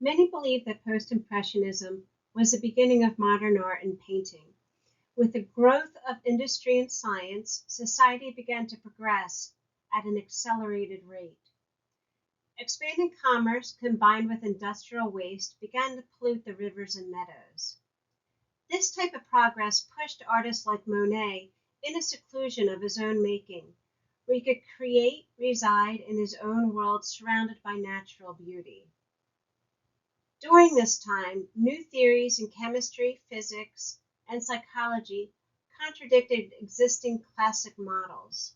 Many believe that Post-Impressionism was the beginning of modern art and painting. With the growth of industry and science, society began to progress at an accelerated rate. Expanding commerce combined with industrial waste began to pollute the rivers and meadows. This type of progress pushed artists like Monet in a seclusion of his own making, where he could create, reside in his own world surrounded by natural beauty. During this time, new theories in chemistry, physics, and psychology contradicted existing classic models.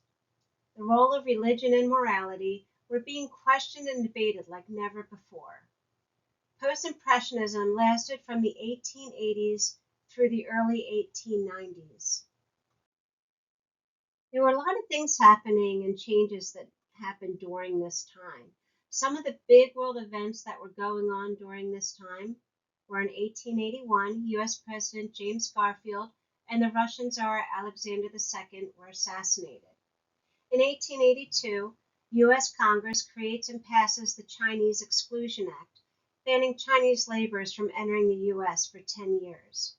The role of religion and morality were being questioned and debated like never before. Post-Impressionism lasted from the 1880s through the early 1890s. There were a lot of things happening and changes that happened during this time. Some of the big world events that were going on during this time were in 1881, U.S. President James Garfield and the Russian Tsar Alexander II were assassinated. In 1882, U.S. Congress creates and passes the Chinese Exclusion Act, banning Chinese laborers from entering the U.S. for 10 years.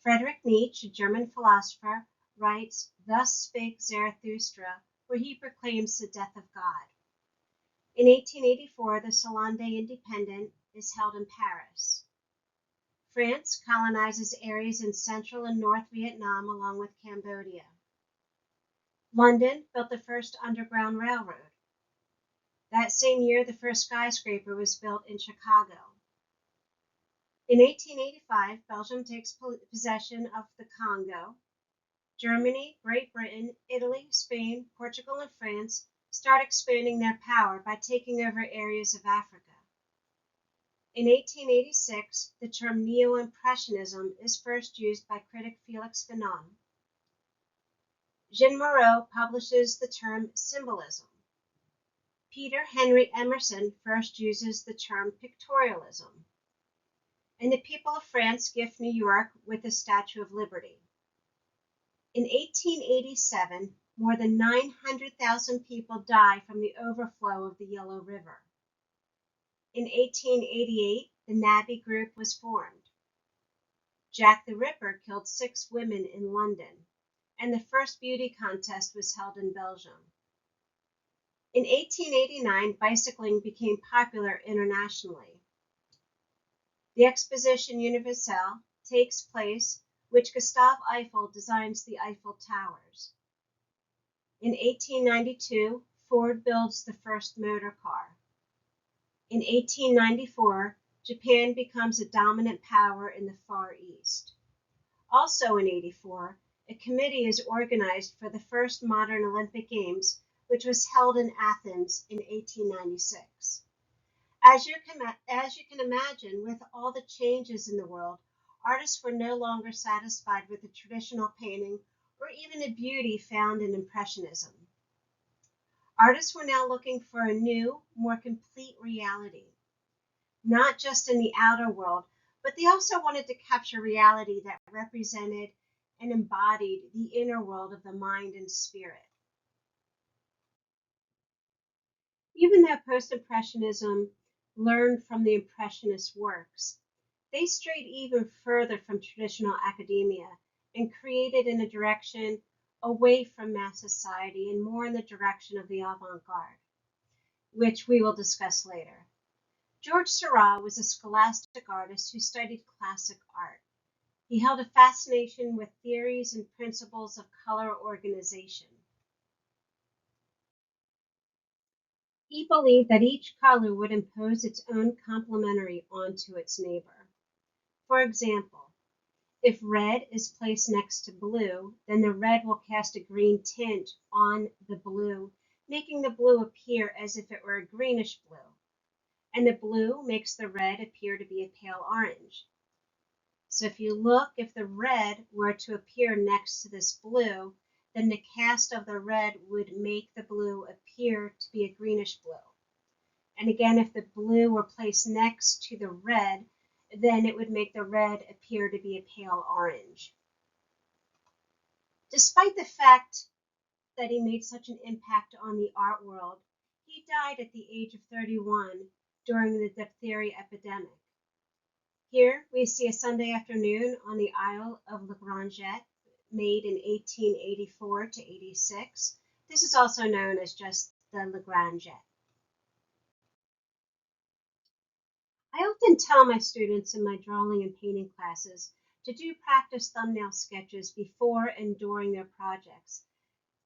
Friedrich Nietzsche, a German philosopher, writes, "Thus spake Zarathustra," where he proclaims the death of God. In 1884, the Salon des Indépendants is held in Paris. France colonizes areas in central and north Vietnam along with Cambodia. London built the first underground railroad. That same year, the first skyscraper was built in Chicago. In 1885, Belgium takes possession of the Congo. Germany, Great Britain, Italy, Spain, Portugal, and France start expanding their power by taking over areas of Africa. In 1886, the term Neo-Impressionism is first used by critic Felix Fanon. Jean Moreau publishes the term symbolism. Peter Henry Emerson first uses the term pictorialism. And the people of France gift New York with the Statue of Liberty. In 1887, more than 900,000 people died from the overflow of the Yellow River. In 1888, the Navy Group was formed. Jack the Ripper killed 6 women in London, and the first beauty contest was held in Belgium. In 1889, bicycling became popular internationally. The Exposition Universelle takes place, which Gustave Eiffel designs the Eiffel Towers. In 1892, Ford builds the first motor car. In 1894, Japan becomes a dominant power in the Far East. Also in 1884, a committee is organized for the first modern Olympic Games, which was held in Athens in 1896. As you can imagine, with all the changes in the world, artists were no longer satisfied with the traditional painting or even the beauty found in Impressionism. Artists were now looking for a new, more complete reality, not just in the outer world, but they also wanted to capture reality that represented and embodied the inner world of the mind and spirit. Even though Post-Impressionism learned from the Impressionist works, they strayed even further from traditional academia and created in a direction away from mass society and more in the direction of the avant-garde, which we will discuss later. George Seurat was a scholastic artist who studied classic art. He held a fascination with theories and principles of color organization. He believed that each color would impose its own complementary onto its neighbor. For example, if red is placed next to blue, then the red will cast a green tint on the blue, making the blue appear as if it were a greenish blue, and the blue makes the red appear to be a pale orange. So if you look, if the red were to appear next to this blue, then the cast of the red would make the blue appear to be a greenish blue. And again, if the blue were placed next to the red, then it would make the red appear to be a pale orange. Despite the fact that he made such an impact on the art world, he died at the age of 31 during the diphtheria epidemic. Here we see a Sunday afternoon on the Isle of La Grangette, made in 1884 to 86. This is also known as just the La Grangette. I often tell my students in my drawing and painting classes to do practice thumbnail sketches before and during their projects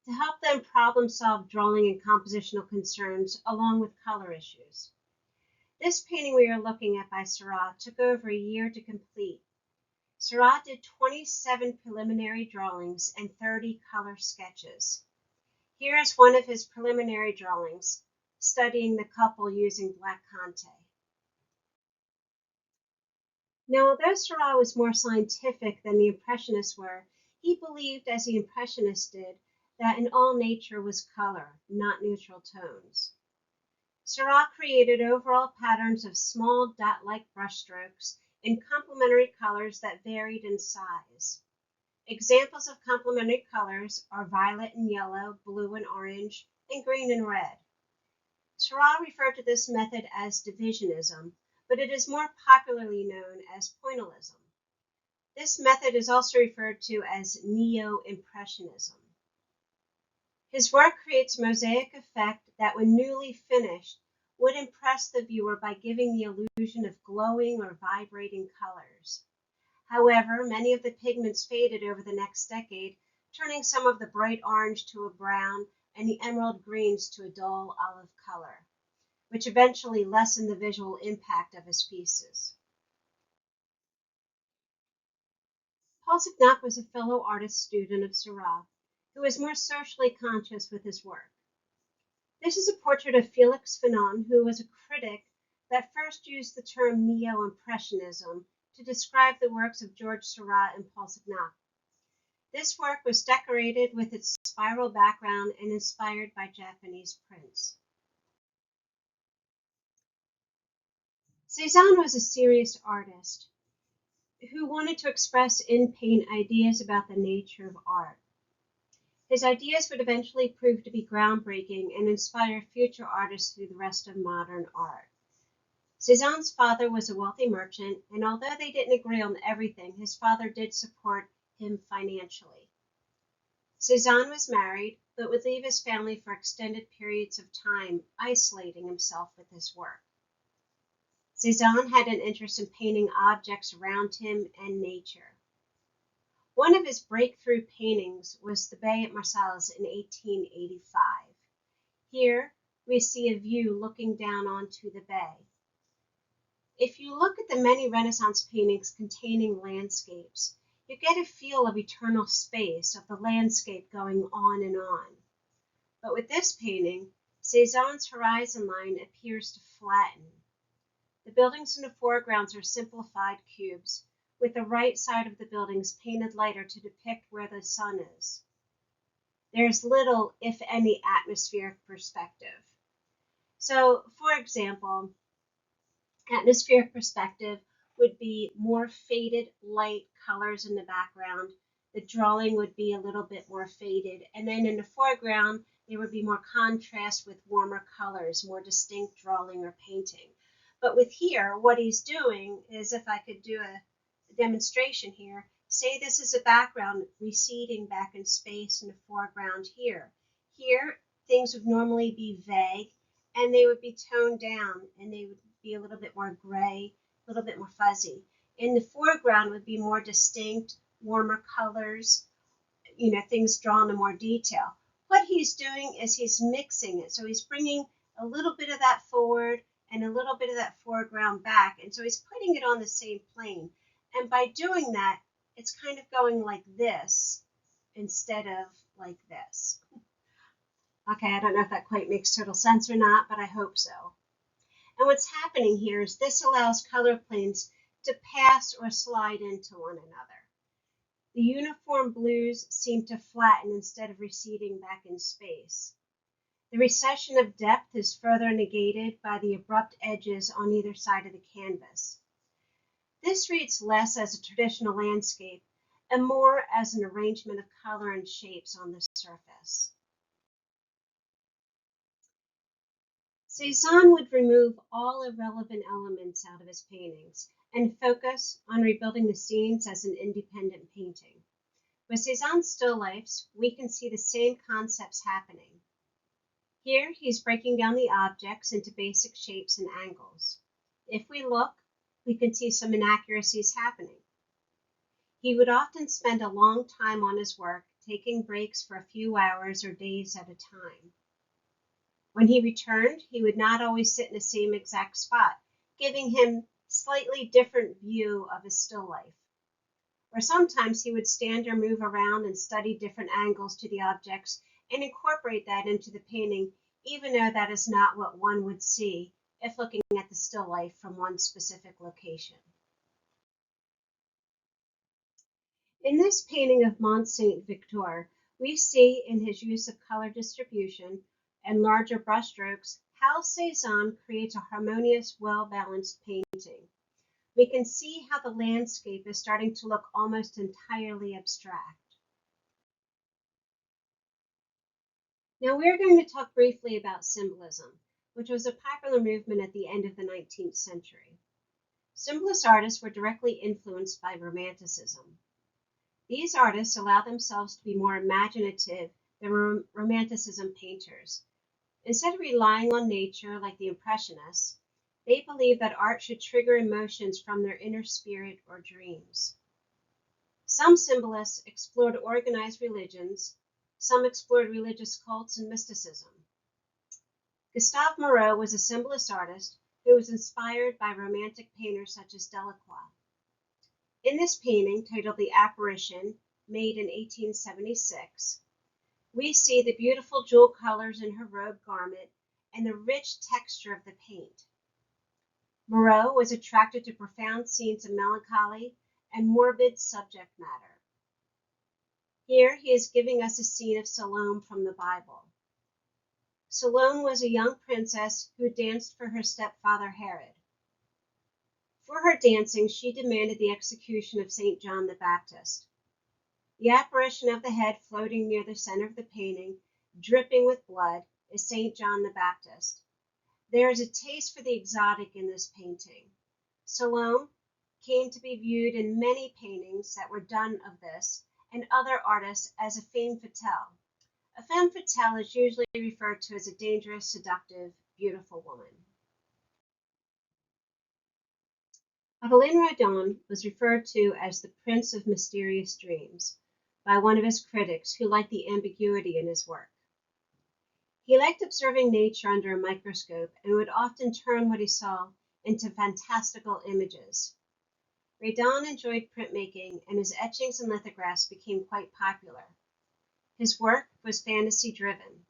to help them problem solve drawing and compositional concerns along with color issues. This painting we are looking at by Seurat took over a year to complete. Seurat did 27 preliminary drawings and 30 color sketches. Here is one of his preliminary drawings, studying the couple using black Conte. Now, although Seurat was more scientific than the Impressionists were, he believed, as the Impressionists did, that in all nature was color, not neutral tones. Seurat created overall patterns of small dot-like brushstrokes in complementary colors that varied in size. Examples of complementary colors are violet and yellow, blue and orange, and green and red. Seurat referred to this method as divisionism, but it is more popularly known as pointillism. This method is also referred to as neo-impressionism. His work creates mosaic effect that, when newly finished, would impress the viewer by giving the illusion of glowing or vibrating colors. However, many of the pigments faded over the next decade, turning some of the bright orange to a brown and the emerald greens to a dull olive color, which eventually lessened the visual impact of his pieces. Paul Signac was a fellow artist student of Seurat, who was more socially conscious with his work. This is a portrait of Félix Fanon, who was a critic that first used the term neo-impressionism to describe the works of George Seurat and Paul Signac. This work was decorated with its spiral background and inspired by Japanese prints. Cézanne was a serious artist who wanted to express in paint ideas about the nature of art. His ideas would eventually prove to be groundbreaking and inspire future artists through the rest of modern art. Cézanne's father was a wealthy merchant, and although they didn't agree on everything, his father did support him financially. Cézanne was married, but would leave his family for extended periods of time, isolating himself with his work. Cézanne had an interest in painting objects around him and nature. One of his breakthrough paintings was the Bay at Marseilles in 1885. Here we see a view looking down onto the bay. If you look at the many Renaissance paintings containing landscapes, you get a feel of eternal space, of the landscape going on and on. But with this painting, Cézanne's horizon line appears to flatten. The buildings in the foregrounds are simplified cubes, with the right side of the buildings painted lighter to depict where the sun is. There's little, if any, atmospheric perspective. So, for example, atmospheric perspective would be more faded light colors in the background. The drawing would be a little bit more faded. And then in the foreground, there would be more contrast with warmer colors, more distinct drawing or painting. But with here, what he's doing is, if I could do a demonstration here, say this is a background receding back in space in the foreground here. Here, things would normally be vague, and they would be toned down, and they would be a little bit more gray, a little bit more fuzzy. In the foreground would be more distinct, warmer colors, things drawn in more detail. What he's doing is he's mixing it. So he's bringing a little bit of that forward and a little bit of that foreground back. And so he's putting it on the same plane. And by doing that, it's kind of going like this instead of like this. Okay, I don't know if that quite makes total sense or not, but I hope so. And what's happening here is this allows color planes to pass or slide into one another. The uniform blues seem to flatten instead of receding back in space. The recession of depth is further negated by the abrupt edges on either side of the canvas. This reads less as a traditional landscape and more as an arrangement of color and shapes on the surface. Cezanne would remove all irrelevant elements out of his paintings and focus on rebuilding the scenes as an independent painting. With Cezanne's still lifes, we can see the same concepts happening. Here, he's breaking down the objects into basic shapes and angles. If we look, we can see some inaccuracies happening. He would often spend a long time on his work, taking breaks for a few hours or days at a time. When he returned, he would not always sit in the same exact spot, giving him slightly different view of his still life. Or sometimes he would stand or move around and study different angles to the objects and incorporate that into the painting, even though that is not what one would see if looking at the still life from one specific location. In this painting of Mont Saint-Victor, we see in his use of color distribution and larger brushstrokes how Cezanne creates a harmonious, well-balanced painting. We can see how the landscape is starting to look almost entirely abstract. Now we're going to talk briefly about symbolism, which was a popular movement at the end of the 19th century. Symbolist artists were directly influenced by Romanticism. These artists allowed themselves to be more imaginative than Romanticism painters. Instead of relying on nature like the Impressionists, they believed that art should trigger emotions from their inner spirit or dreams. Some symbolists explored organized religions, some explored religious cults and mysticism. Gustave Moreau was a symbolist artist who was inspired by romantic painters such as Delacroix. In this painting, titled The Apparition, made in 1876, we see the beautiful jewel colors in her robe garment and the rich texture of the paint. Moreau was attracted to profound scenes of melancholy and morbid subject matter. Here he is giving us a scene of Salome from the Bible. Salome was a young princess who danced for her stepfather Herod. For her dancing, she demanded the execution of St. John the Baptist. The apparition of the head floating near the center of the painting, dripping with blood, is St. John the Baptist. There is a taste for the exotic in this painting. Salome came to be viewed in many paintings that were done of this and other artists as a femme fatale. A femme fatale is usually referred to as a dangerous, seductive, beautiful woman. Adeline Rodin was referred to as the Prince of Mysterious Dreams by one of his critics who liked the ambiguity in his work. He liked observing nature under a microscope and would often turn what he saw into fantastical images. Rodin enjoyed printmaking, and his etchings and lithographs became quite popular. His work was fantasy-driven,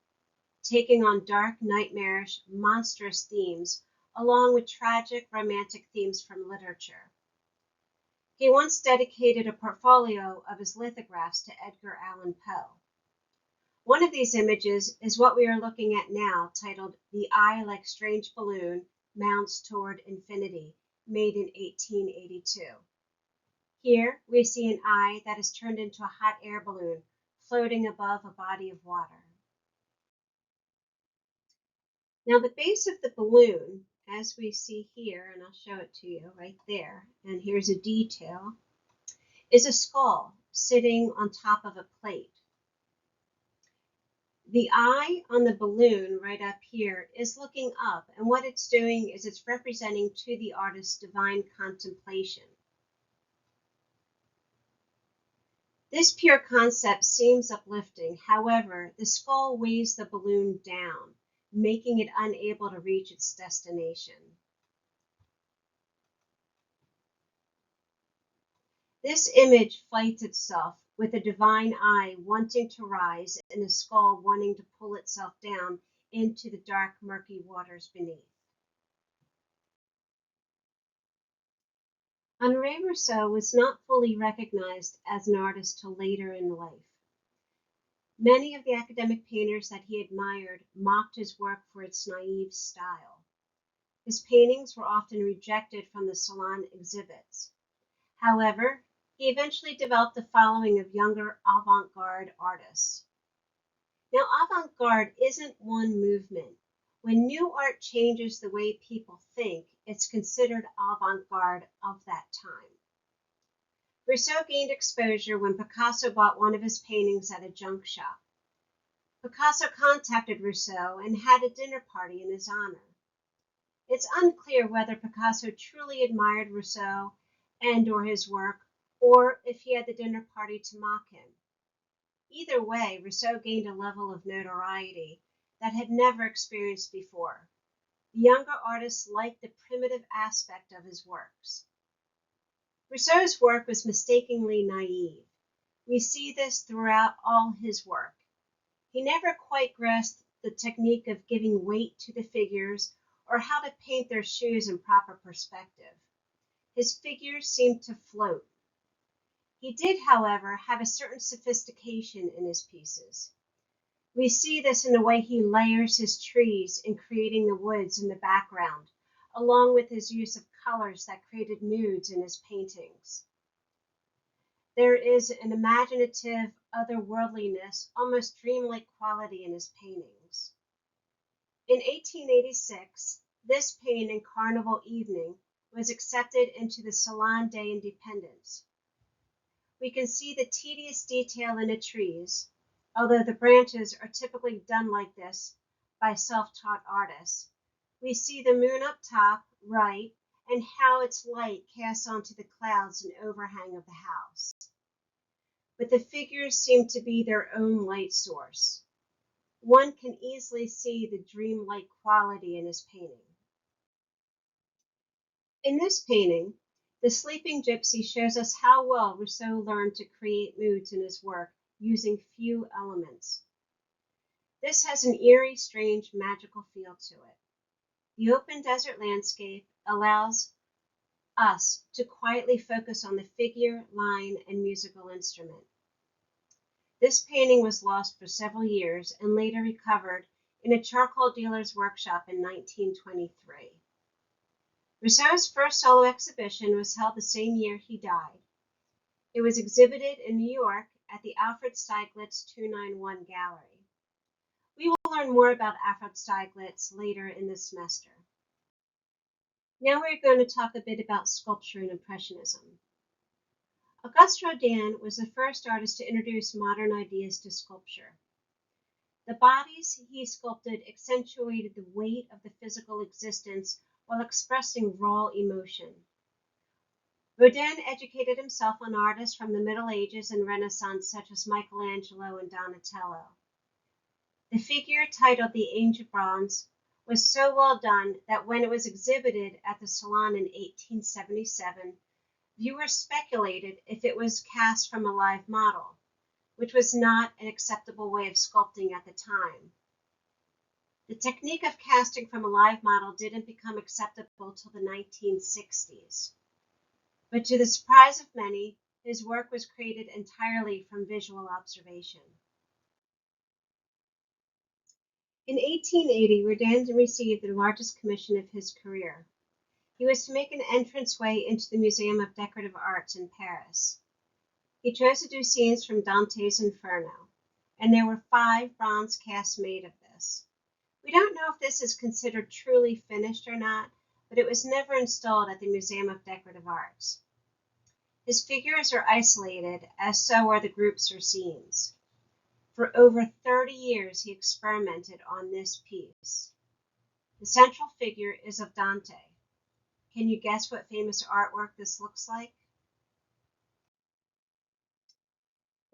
taking on dark, nightmarish, monstrous themes, along with tragic, romantic themes from literature. He once dedicated a portfolio of his lithographs to Edgar Allan Poe. One of these images is what we are looking at now, titled The Eye Like Strange Balloon Mounts Toward Infinity, made in 1882. Here we see an eye that is turned into a hot air balloon floating above a body of water. Now the base of the balloon, as we see here, and I'll show it to you right there, and here's a detail, is a skull sitting on top of a plate. The eye on the balloon right up here is looking up, and what it's doing is it's representing to the artist's divine contemplation. This pure concept seems uplifting. However, the skull weighs the balloon down, making it unable to reach its destination. This image fights itself, with the divine eye wanting to rise and the skull wanting to pull itself down into the dark, murky waters beneath. Henri Rousseau was not fully recognized as an artist till later in life. Many of the academic painters that he admired mocked his work for its naive style. His paintings were often rejected from the salon exhibits. However, he eventually developed a following of younger avant-garde artists. Now, avant-garde isn't one movement. When new art changes the way people think, it's considered avant-garde of that time. Rousseau gained exposure when Picasso bought one of his paintings at a junk shop. Picasso contacted Rousseau and had a dinner party in his honor. It's unclear whether Picasso truly admired Rousseau and/or his work, or if he had the dinner party to mock him. Either way, Rousseau gained a level of notoriety that had never experienced before. The younger artists liked the primitive aspect of his works. Rousseau's work was mistakenly naive. We see this throughout all his work. He never quite grasped the technique of giving weight to the figures or how to paint their shoes in proper perspective. His figures seemed to float. He did, however, have a certain sophistication in his pieces. We see this in the way he layers his trees in creating the woods in the background, along with his use of colors that created moods in his paintings. There is an imaginative otherworldliness, almost dreamlike quality in his paintings. In 1886, this painting, Carnival Evening, was accepted into the Salon des Indépendants. We can see the tedious detail in the trees, although the branches are typically done like this by self-taught artists. We see the moon up top, right, and how its light casts onto the clouds and overhang of the house. But the figures seem to be their own light source. One can easily see the dreamlike quality in his painting. In this painting, The Sleeping Gypsy shows us how well Rousseau learned to create moods in his work using few elements. This has an eerie, strange, magical feel to it. The open desert landscape allows us to quietly focus on the figure, line, and musical instrument. This painting was lost for several years and later recovered in a charcoal dealer's workshop in 1923. Rousseau's first solo exhibition was held the same year he died. It was exhibited in New York at the Alfred Stieglitz 291 Gallery. We will learn more about Alfred Stieglitz later in this semester. Now we're going to talk a bit about sculpture and Impressionism. Auguste Rodin was the first artist to introduce modern ideas to sculpture. The bodies he sculpted accentuated the weight of the physical existence while expressing raw emotion. Rodin educated himself on artists from the Middle Ages and Renaissance such as Michelangelo and Donatello. The figure, titled The Age of Bronze, was so well done that when it was exhibited at the Salon in 1877, viewers speculated if it was cast from a live model, which was not an acceptable way of sculpting at the time. The technique of casting from a live model didn't become acceptable till the 1960s. But to the surprise of many, his work was created entirely from visual observation. In 1880, Rodin received the largest commission of his career. He was to make an entranceway into the Museum of Decorative Arts in Paris. He chose to do scenes from Dante's Inferno, and there were 5 bronze casts made of this. We don't know if this is considered truly finished or not, but it was never installed at the Museum of Decorative Arts. His figures are isolated, as so are the groups or scenes. For over 30 years, he experimented on this piece. The central figure is of Dante. Can you guess what famous artwork this looks like?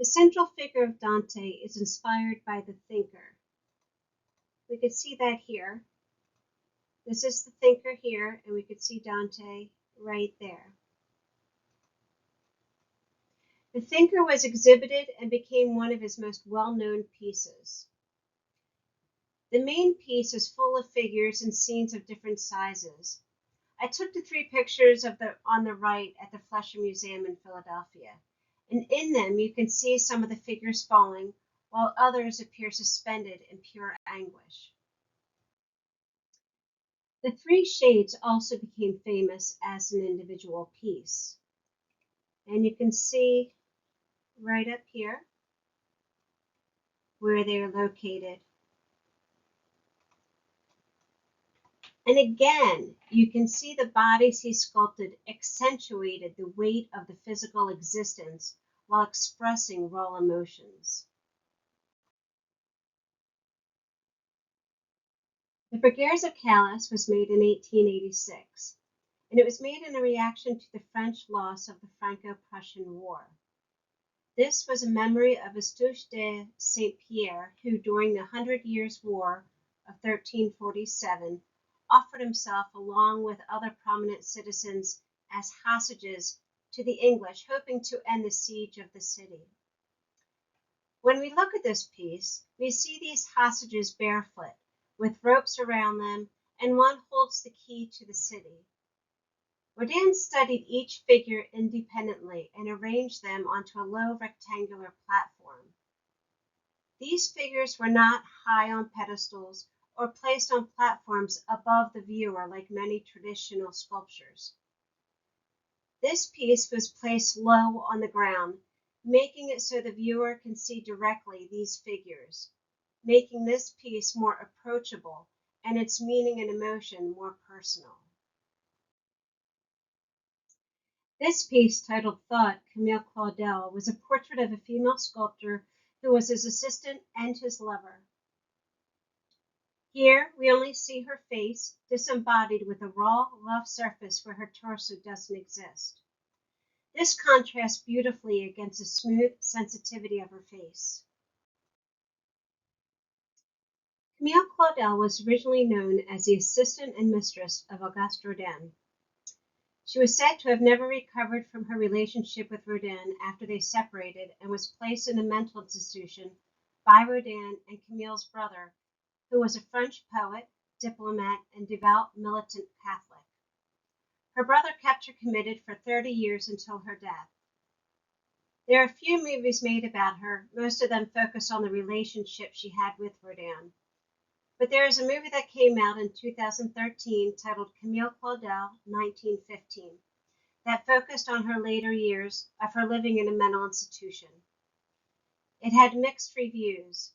The central figure of Dante is inspired by the thinker. We could see that here. This is the thinker here, and we could see Dante right there. The thinker was exhibited and became one of his most well-known pieces. The main piece is full of figures and scenes of different sizes. I took the 3 pictures on the right at the Fletcher Museum in Philadelphia, and in them you can see some of the figures falling, while others appear suspended in pure anguish. The 3 shades also became famous as an individual piece. And you can see right up here where they are located. And again, you can see the bodies he sculpted accentuated the weight of the physical existence while expressing raw emotions. The Brigaires of Calais was made in 1886, and it was made in a reaction to the French loss of the Franco-Prussian War. This was a memory of Eustache de Saint-Pierre, who during the Hundred Years' War of 1347 offered himself along with other prominent citizens as hostages to the English, hoping to end the siege of the city. When we look at this piece, we see these hostages barefoot, with ropes around them, and one holds the key to the city. Rodin studied each figure independently and arranged them onto a low rectangular platform. These figures were not high on pedestals or placed on platforms above the viewer like many traditional sculptures. This piece was placed low on the ground, making it so the viewer can see directly these figures, making this piece more approachable and its meaning and emotion more personal. This piece, titled Thought, Camille Claudel, was a portrait of a female sculptor who was his assistant and his lover. Here, we only see her face, disembodied with a raw, rough surface where her torso doesn't exist. This contrasts beautifully against the smooth sensitivity of her face. Camille Claudel was originally known as the assistant and mistress of Auguste Rodin. She was said to have never recovered from her relationship with Rodin after they separated and was placed in a mental institution by Rodin and Camille's brother, who was a French poet, diplomat, and devout militant Catholic. Her brother kept her committed for 30 years until her death. There are a few movies made about her, most of them focus on the relationship she had with Rodin. But there is a movie that came out in 2013 titled Camille Claudel, 1915, that focused on her later years of her living in a mental institution. It had mixed reviews.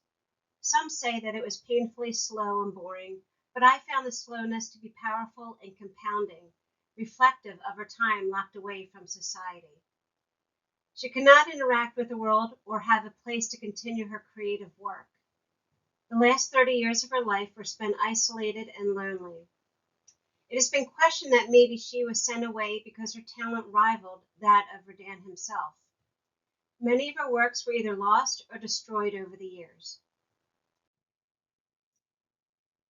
Some say that it was painfully slow and boring, but I found the slowness to be powerful and compounding, reflective of her time locked away from society. She could not interact with the world or have a place to continue her creative work. The last 30 years of her life were spent isolated and lonely. It has been questioned that maybe she was sent away because her talent rivaled that of Rodin himself. Many of her works were either lost or destroyed over the years.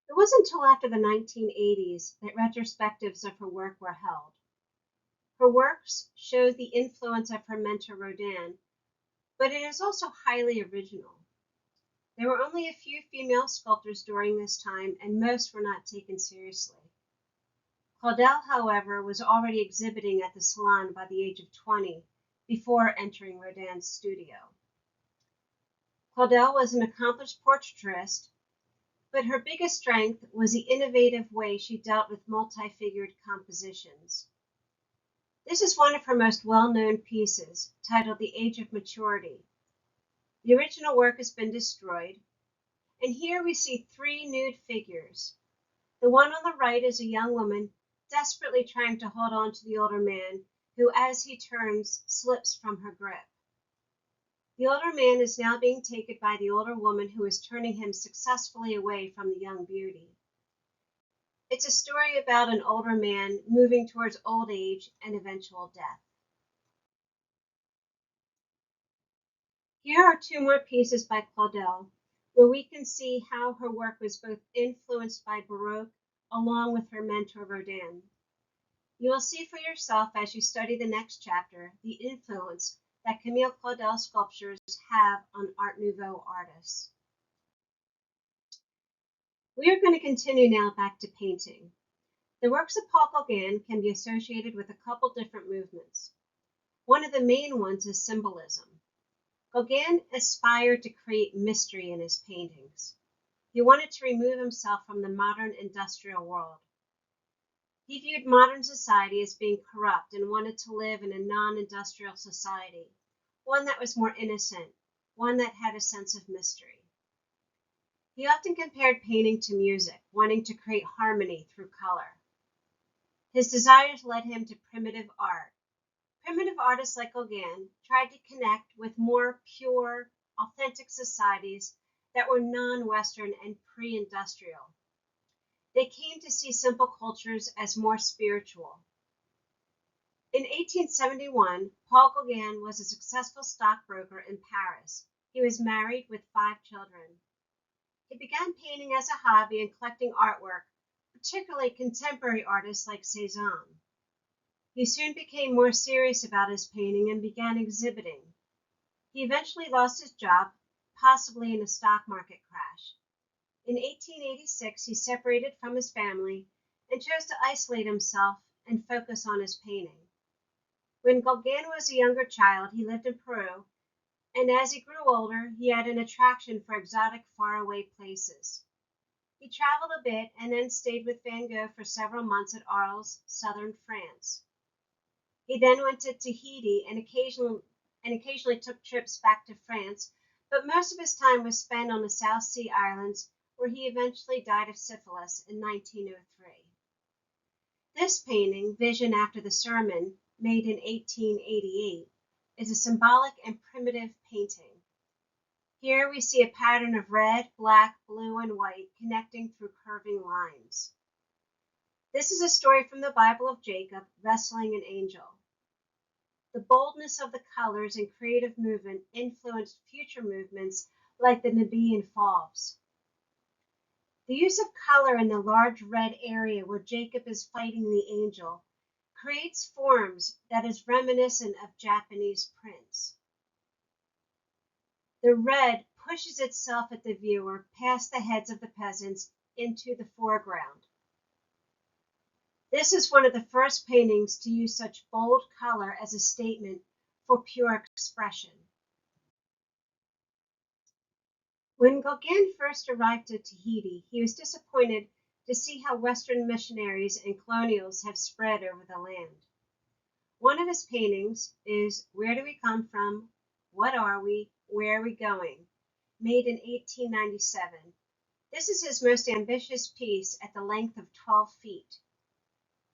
It wasn't until after the 1980s that retrospectives of her work were held. Her works show the influence of her mentor Rodin, but it is also highly original. There were only a few female sculptors during this time, and most were not taken seriously. Claudel, however, was already exhibiting at the Salon by the age of 20, before entering Rodin's studio. Claudel was an accomplished portraitist, but her biggest strength was the innovative way she dealt with multi-figured compositions. This is one of her most well-known pieces, titled The Age of Maturity. The original work has been destroyed, and here we see three nude figures. The one on the right is a young woman desperately trying to hold on to the older man, who, as he turns, slips from her grip. The older man is now being taken by the older woman, who is turning him successfully away from the young beauty. It's a story about an older man moving towards old age and eventual death. Here are two more pieces by Claudel, where we can see how her work was both influenced by Baroque along with her mentor Rodin. You will see for yourself as you study the next chapter the influence that Camille Claudel's sculptures have on Art Nouveau artists. We are going to continue now back to painting. The works of Paul Gauguin can be associated with a couple different movements. One of the main ones is symbolism. Gauguin aspired to create mystery in his paintings. He wanted to remove himself from the modern industrial world. He viewed modern society as being corrupt and wanted to live in a non-industrial society, one that was more innocent, one that had a sense of mystery. He often compared painting to music, wanting to create harmony through color. His desires led him to primitive art. Primitive artists like Gauguin tried to connect with more pure, authentic societies that were non-Western and pre-industrial. They came to see simple cultures as more spiritual. In 1871, Paul Gauguin was a successful stockbroker in Paris. He was married with 5 children. He began painting as a hobby and collecting artwork, particularly contemporary artists like Cézanne. He soon became more serious about his painting and began exhibiting. He eventually lost his job, possibly in a stock market crash. In 1886, he separated from his family and chose to isolate himself and focus on his painting. When Gauguin was a younger child, he lived in Peru, and as he grew older, he had an attraction for exotic, faraway places. He traveled a bit and then stayed with Van Gogh for several months at Arles, southern France. He then went to Tahiti and occasionally took trips back to France, but most of his time was spent on the South Sea Islands, where he eventually died of syphilis in 1903. This painting, Vision After the Sermon, made in 1888, is a symbolic and primitive painting. Here we see a pattern of red, black, blue, and white connecting through curving lines. This is a story from the Bible of Jacob wrestling an angel. The boldness of the colors and creative movement influenced future movements like the Nebian Fauves. The use of color in the large red area where Jacob is fighting the angel creates forms that is reminiscent of Japanese prints. The red pushes itself at the viewer past the heads of the peasants into the foreground. This is one of the first paintings to use such bold color as a statement for pure expression. When Gauguin first arrived to Tahiti, he was disappointed to see how Western missionaries and colonials have spread over the land. One of his paintings is Where Do We Come From? What Are We? Where Are We Going? Made in 1897. This is his most ambitious piece at the length of 12 feet.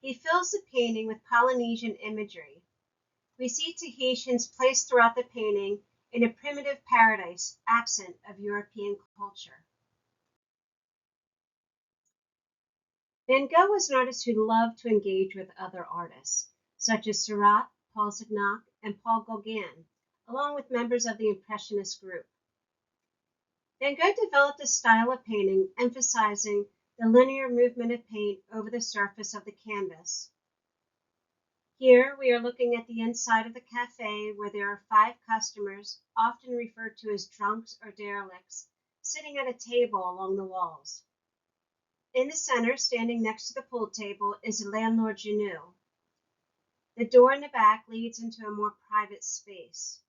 He fills the painting with Polynesian imagery. We see Tahitians placed throughout the painting in a primitive paradise absent of European culture. Van Gogh was an artist who loved to engage with other artists, such as Seurat, Paul Signac, and Paul Gauguin, along with members of the Impressionist group. Van Gogh developed a style of painting emphasizing the linear movement of paint over the surface of the canvas. Here we are looking at the inside of the cafe where there are 5 customers, often referred to as drunks or derelicts, sitting at a table along the walls. In the center, standing next to the pool table, is a landlord Genu. The door in the back leads into a more private space.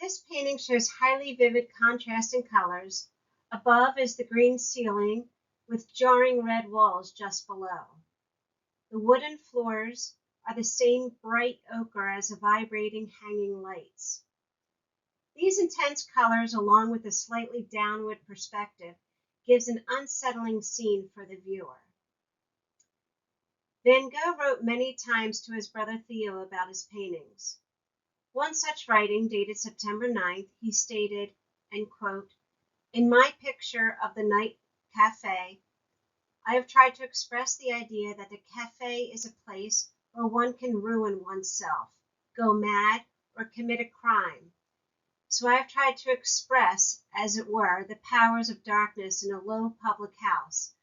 This painting shows highly vivid contrasting colors. Above is the green ceiling with jarring red walls just below. The wooden floors are the same bright ochre as the vibrating hanging lights. These intense colors, along with a slightly downward perspective, gives an unsettling scene for the viewer. Van Gogh wrote many times to his brother Theo about his paintings. One such writing, dated September 9th, he stated, and quote, "In my picture of the night cafe, I have tried to express the idea that the cafe is a place where one can ruin oneself, go mad, or commit a crime. So I have tried to express, as it were, the powers of darkness in a low public house,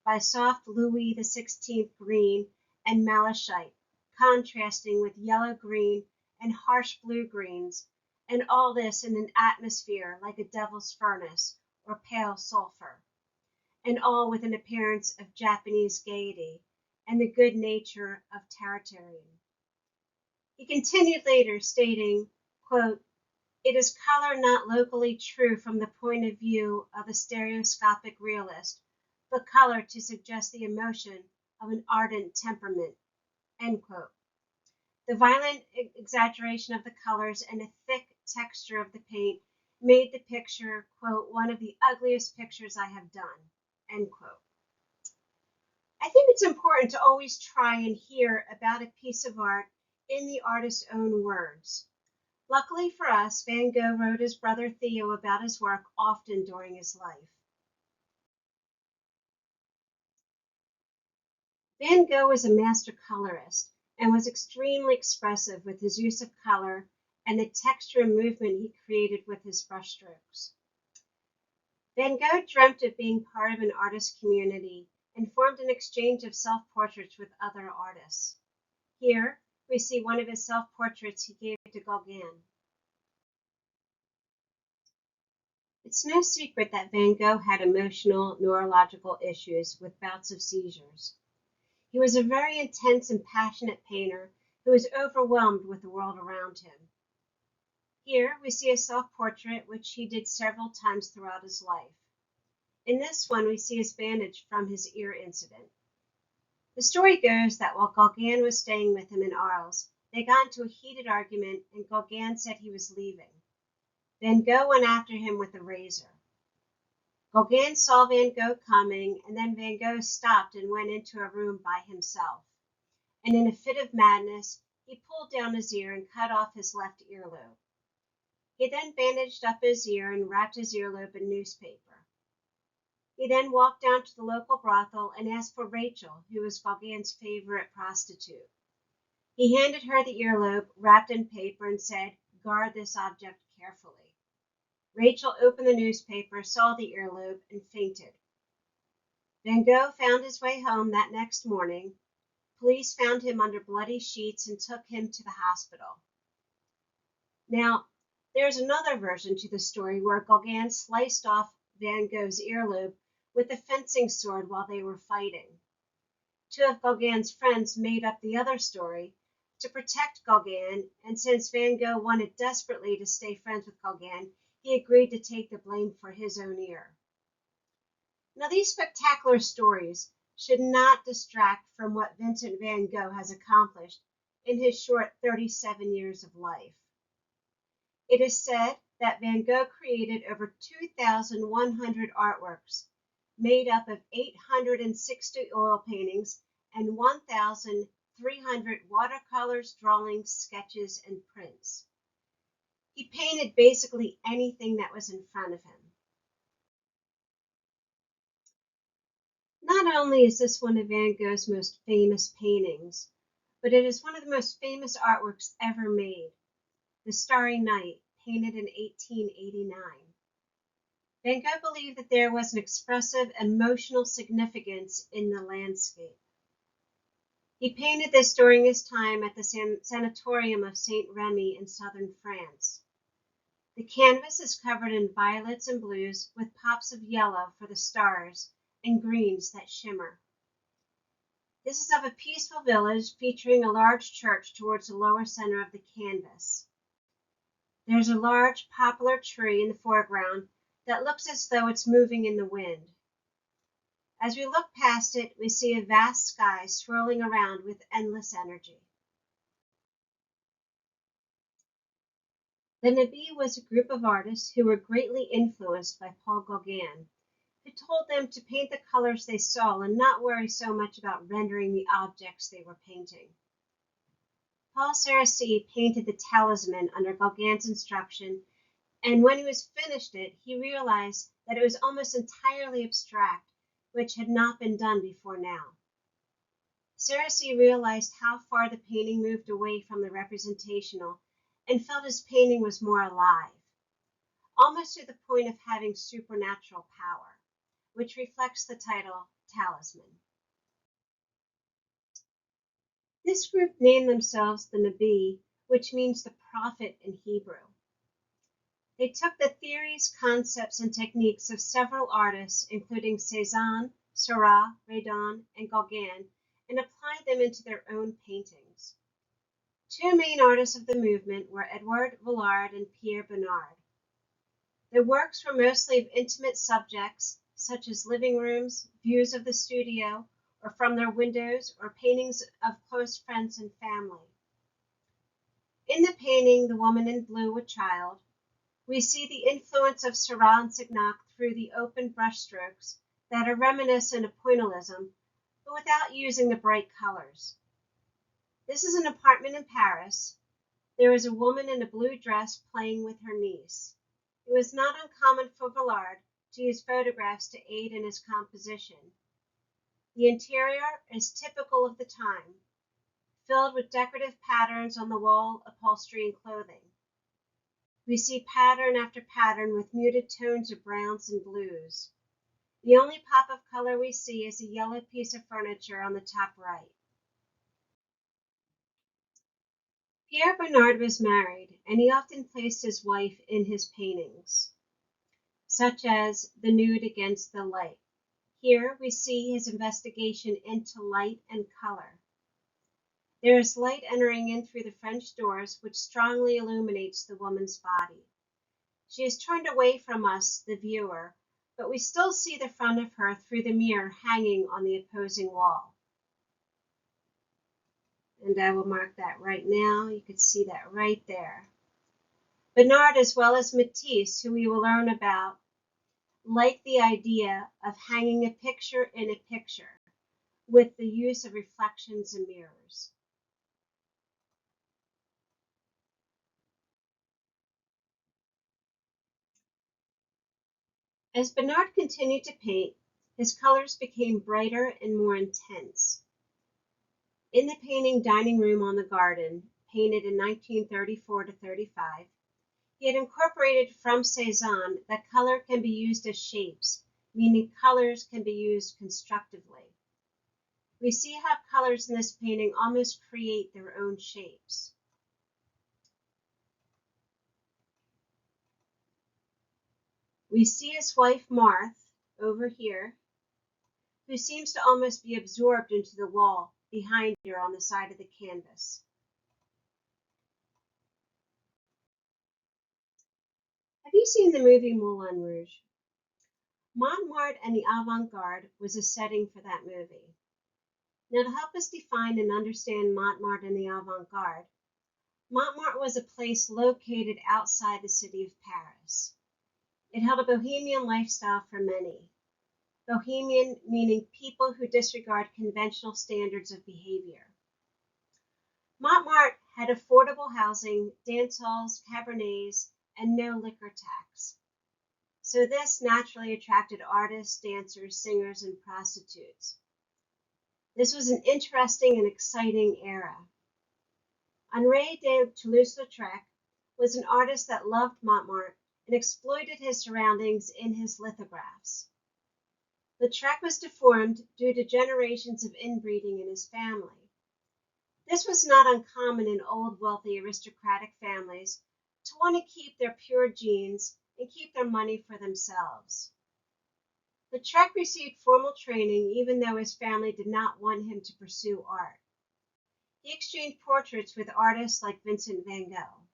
by soft Louis XVI green and malachite, contrasting with yellow-green and harsh blue-greens, and all this in an atmosphere like a devil's furnace or pale sulfur, and all with an appearance of Japanese gaiety and the good nature of Tartarian." He continued later, stating, quote, "It is color not locally true from the point of view of the stereoscopic realist, but color to suggest the emotion of an ardent temperament," end quote. The violent exaggeration of the colors and the thick texture of the paint made the picture, quote, one of the ugliest pictures I have done, end quote. I think it's important to always try and hear about a piece of art in the artist's own words. Luckily for us, Van Gogh wrote his brother Theo about his work often during his life. Van Gogh was a master colorist and was extremely expressive with his use of color and the texture and movement he created with his brushstrokes. Van Gogh dreamt of being part of an artist community and formed an exchange of self-portraits with other artists. Here, we see one of his self-portraits he gave to Gauguin. It's no secret that Van Gogh had emotional, neurological issues with bouts of seizures. He was a very intense and passionate painter who was overwhelmed with the world around him. Here, we see a self-portrait which he did several times throughout his life. In this one, we see his bandage from his ear incident. The story goes that while Gauguin was staying with him in Arles, they got into a heated argument and Gauguin said he was leaving. Van Gogh went after him with a razor. Gauguin saw Van Gogh coming, and then Van Gogh stopped and went into a room by himself. And in a fit of madness, he pulled down his ear and cut off his left earlobe. He then bandaged up his ear and wrapped his earlobe in newspaper. He then walked down to the local brothel and asked for Rachel, who was Gauguin's favorite prostitute. He handed her the earlobe wrapped in paper and said, "Guard this object carefully." Rachel opened the newspaper, saw the earlobe, and fainted. Van Gogh found his way home that next morning. Police found him under bloody sheets and took him to the hospital. Now, there's another version to the story where Gauguin sliced off Van Gogh's earlobe with a fencing sword while they were fighting. Two of Gauguin's friends made up the other story to protect Gauguin, and since Van Gogh wanted desperately to stay friends with Gauguin, he agreed to take the blame for his own ear. Now, these spectacular stories should not distract from what Vincent van Gogh has accomplished in his short 37 years of life. It is said that Van Gogh created over 2,100 artworks, made up of 860 oil paintings and 1,300 watercolors, drawings, sketches, and prints. He painted basically anything that was in front of him. Not only is this one of Van Gogh's most famous paintings, but it is one of the most famous artworks ever made, The Starry Night, painted in 1889. Van Gogh believed that there was an expressive emotional significance in the landscape. He painted this during his time at the sanatorium of Saint Remy in southern France. The canvas is covered in violets and blues with pops of yellow for the stars and greens that shimmer. This is of a peaceful village featuring a large church towards the lower center of the canvas. There's a large poplar tree in the foreground that looks as though it's moving in the wind. As we look past it, we see a vast sky swirling around with endless energy. The Nabi was a group of artists who were greatly influenced by Paul Gauguin, who told them to paint the colors they saw and not worry so much about rendering the objects they were painting. Paul Sarasi painted the Talisman under Gauguin's instruction, and when he was finished it, he realized that it was almost entirely abstract, which had not been done before now. Sarasi realized how far the painting moved away from the representational and felt his painting was more alive, almost to the point of having supernatural power, which reflects the title Talisman. This group named themselves the Nabi, which means the prophet in Hebrew. They took the theories, concepts, and techniques of several artists, including Cézanne, Seurat, Redon, and Gauguin, and applied them into their own paintings. Two main artists of the movement were Edouard Villard and Pierre Bonnard. Their works were mostly of intimate subjects, such as living rooms, views of the studio, or from their windows, or paintings of close friends and family. In the painting, The Woman in Blue, a Child, We see the influence of Seurat and Signac through the open brushstrokes that are reminiscent of pointillism, but without using the bright colors. This is an apartment in Paris. There is a woman in a blue dress playing with her niece. It was not uncommon for Villard to use photographs to aid in his composition. The interior is typical of the time, filled with decorative patterns on the wall, upholstery, and clothing. We see pattern after pattern with muted tones of browns and blues. The only pop of color we see is a yellow piece of furniture on the top right. Pierre Bernard was married, and he often placed his wife in his paintings, such as The Nude Against the Light. Here we see his investigation into light and color. There is light entering in through the French doors, which strongly illuminates the woman's body. She is turned away from us, the viewer, but we still see the front of her through the mirror hanging on the opposing wall. And I will mark that right now. You can see that right there. Bernard, as well as Matisse, who we will learn about, like the idea of hanging a picture in a picture with the use of reflections and mirrors. As Bernard continued to paint, his colors became brighter and more intense. In the painting Dining Room on the Garden, painted in 1934 to 35, he had incorporated from Cézanne that color can be used as shapes, meaning colors can be used constructively. We see how colors in this painting almost create their own shapes. We see his wife Marthe over here, who seems to almost be absorbed into the wall behind her on the side of the canvas. Have you seen the movie Moulin Rouge? Montmartre and the avant-garde was a setting for that movie. Now, to help us define and understand Montmartre and the avant-garde, Montmartre was a place located outside the city of Paris. It held a bohemian lifestyle for many. Bohemian meaning people who disregard conventional standards of behavior. Montmartre had affordable housing, dance halls, cabinets, and no liquor tax. So this naturally attracted artists, dancers, singers, and prostitutes. This was an interesting and exciting era. Henri de Toulouse-Lautrec was an artist that loved Montmartre and exploited his surroundings in his lithographs. Lautrec was deformed due to generations of inbreeding in his family. This was not uncommon in old, wealthy, aristocratic families to want to keep their pure genes and keep their money for themselves. Lautrec received formal training even though his family did not want him to pursue art. He exchanged portraits with artists like Vincent van Gogh.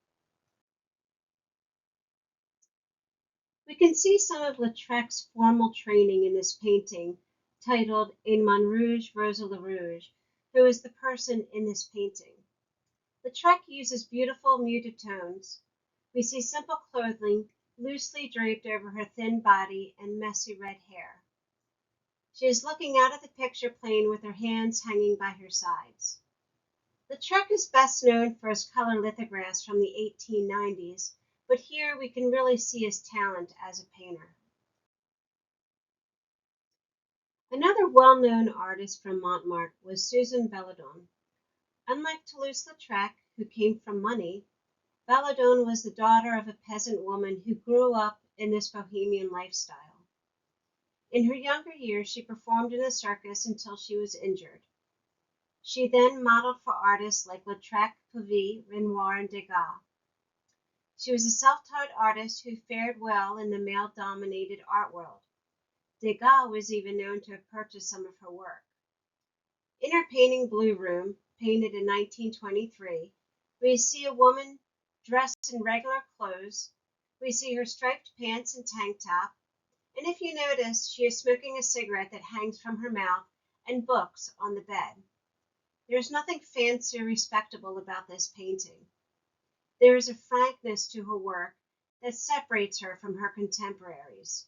We can see some of Lautrec's formal training in this painting, titled In Montrouge, Rosa le Rouge, who is the person in this painting. Lautrec uses beautiful muted tones. We see simple clothing loosely draped over her thin body and messy red hair. She is looking out at the picture plane with her hands hanging by her sides. Lautrec is best known for his color lithographs from the 1890s, but here we can really see his talent as a painter. Another well-known artist from Montmartre was Susan Belladone. Unlike Toulouse-Lautrec, who came from money, Belladone was the daughter of a peasant woman who grew up in this bohemian lifestyle. In her younger years, she performed in a circus until she was injured. She then modeled for artists like Lautrec, Puvis, Renoir, and Degas. She was a self-taught artist who fared well in the male-dominated art world. Degas was even known to have purchased some of her work. In her painting Blue Room, painted in 1923, we see a woman dressed in regular clothes. We see her striped pants and tank top, and if you notice, she is smoking a cigarette that hangs from her mouth and books on the bed. There is nothing fancy or respectable about this painting. There is a frankness to her work that separates her from her contemporaries.